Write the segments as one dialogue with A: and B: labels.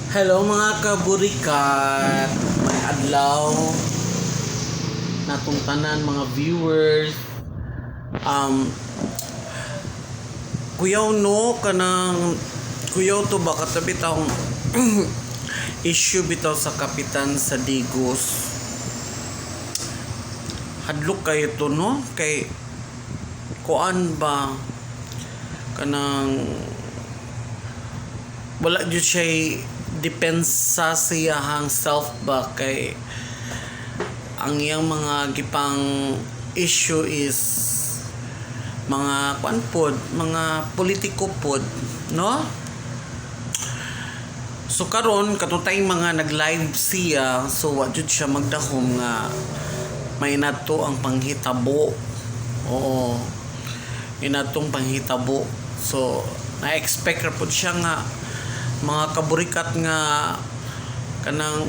A: Hello mga kaburikat, may adlaw natong tanan mga viewers. Kuyaw no kanang kuyaw to ba katabi taong issue bitaw sa kapitan sa Digos. Hadlok kayo to no kay kuan ba kanang wala jud siya depensa siyahang self ba kay ang iyang mga gipang issue is mga kuan pod, mga politiko pod, no? So karon katutay mga nag-live siya, so wa jud siya magdahom nga may nato ang panghitabo. Oo. Inatong panghitabo. So na-expect ra pod siya nga mga kaburikat nga kanang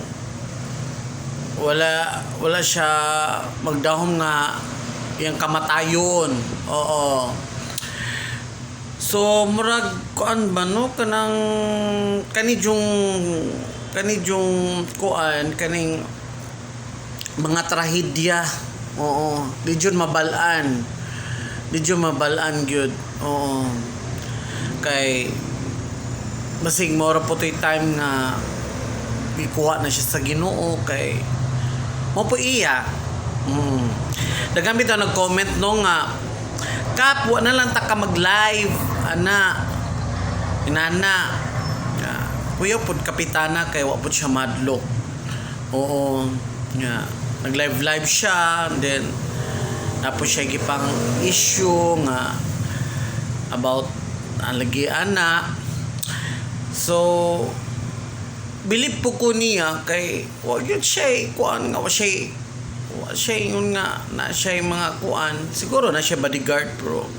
A: wala siya magdahom nga yang kamatayon. Oo. So murag kuan ba no kanang kanijong kuan kaning mga trahedya. Oo, di jud mabalaan. Di jud mabalaan gyud. Oo. Kay basig mora po to'y time nga ikuha na siya sa Ginoo kay mo po iya. Daghang bitaw nag-comment no nga kapwa na lang ta ka mag-live ana inana kuya pod kapitana kay wa pod siya madlok. Oo nga nag-live siya, then tapos siya gipang issue nga about alagi ana. So bilib po ko niya kay wag yun siya kuan nga wa siya yun nga na siya mga kuan siguro na siya bodyguard pero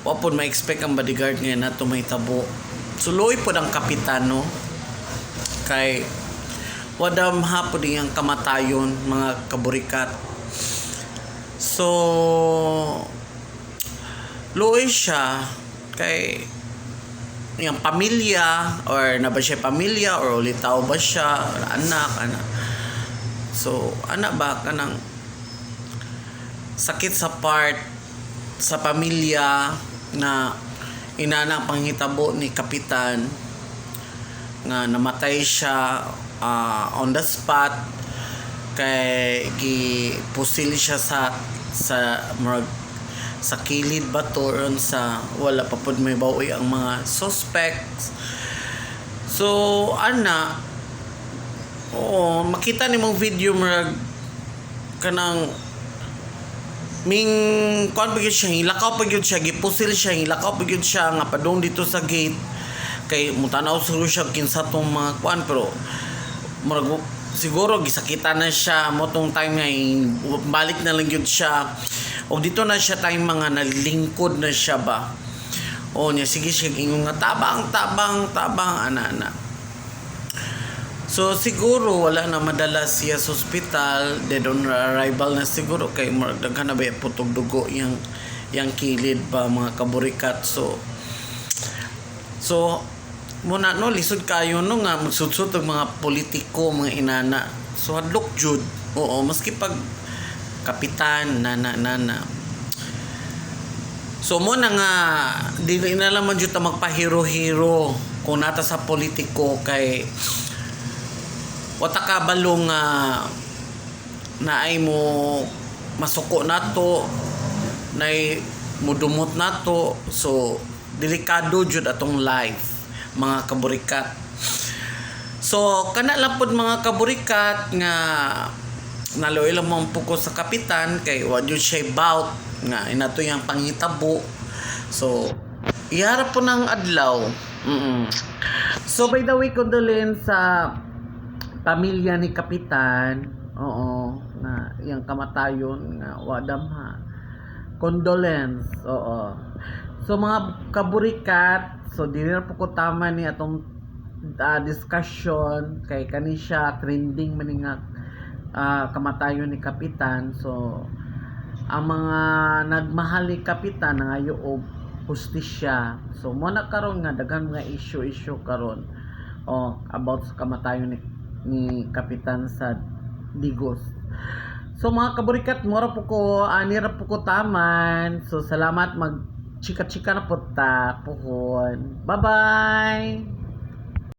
A: wa po ma-expect ang bodyguard niya na to may tabo. Suloy po ang kapitano kay wadam hapon niyang kamatayon mga kaburikat. So luoy siya kay yung pamilya or na ba siya pamilya or ulitaw ba siya or anak. So anak ba kanang sakit sa part sa pamilya na inana panghitabo ni kapitan nga namatay siya on the spot kay gipusil siya sa sa kilid ba to sa wala pa pod may bawi ang mga suspects. So ana makita ni mong video murag kanang ming kuan pa gyud siya hilakaw pa gyud siya gipusil siya hilakaw pa gyud siya nga padung dito sa gate kay mutanaw siguro siya kinsa tong mga kuan pero murag siguro gisakitan na siya mo tong time nga balik na lang gyud siya. O dito na siya tayong mga nalingkod na siya ba. O niya sige siya ingon nga tabang ana. So siguro wala na madala siya sa hospital, dead on arrival na siguro kay daghan na ba putog dugo yang kilid ba mga kaburikat. So muna no lisod kayo no nga magsudsud og mga politiko mga inana. So hadlok jud. Oo, maski pag kapitan nana. So mo na nga dili na lang man jud ta magpahiro-hiro kung nata sa politiko kay wata ka balong naay mo masuko nato nay mudumot nato. So delikado jud atong life mga kaburikat. So kana lang pod mga kaburikat nga naloy lang mong puko sa kapitan kay wa jud siya bout nga inato yang panghitabo. So iharap po ng adlaw. So by the way condolence sa pamilya ni kapitan. Oo na yang kamatayon nga wadam ha. Condolence. Oo. So mga kaburikat, so dili na po ko tama ni atong discussion kay kani siya trending man nga kamatayon ni kapitan. So ang mga nagmahal ni kapitan nangayo og hustisya. So mo na karon nga daghan mga issue karon about sa kamatayon ni Kapitan sa Digos. So mga kaburikat, mura po ko, anira po ko taman. So salamat, mag chika-chika na po ta pohon. Bye-bye!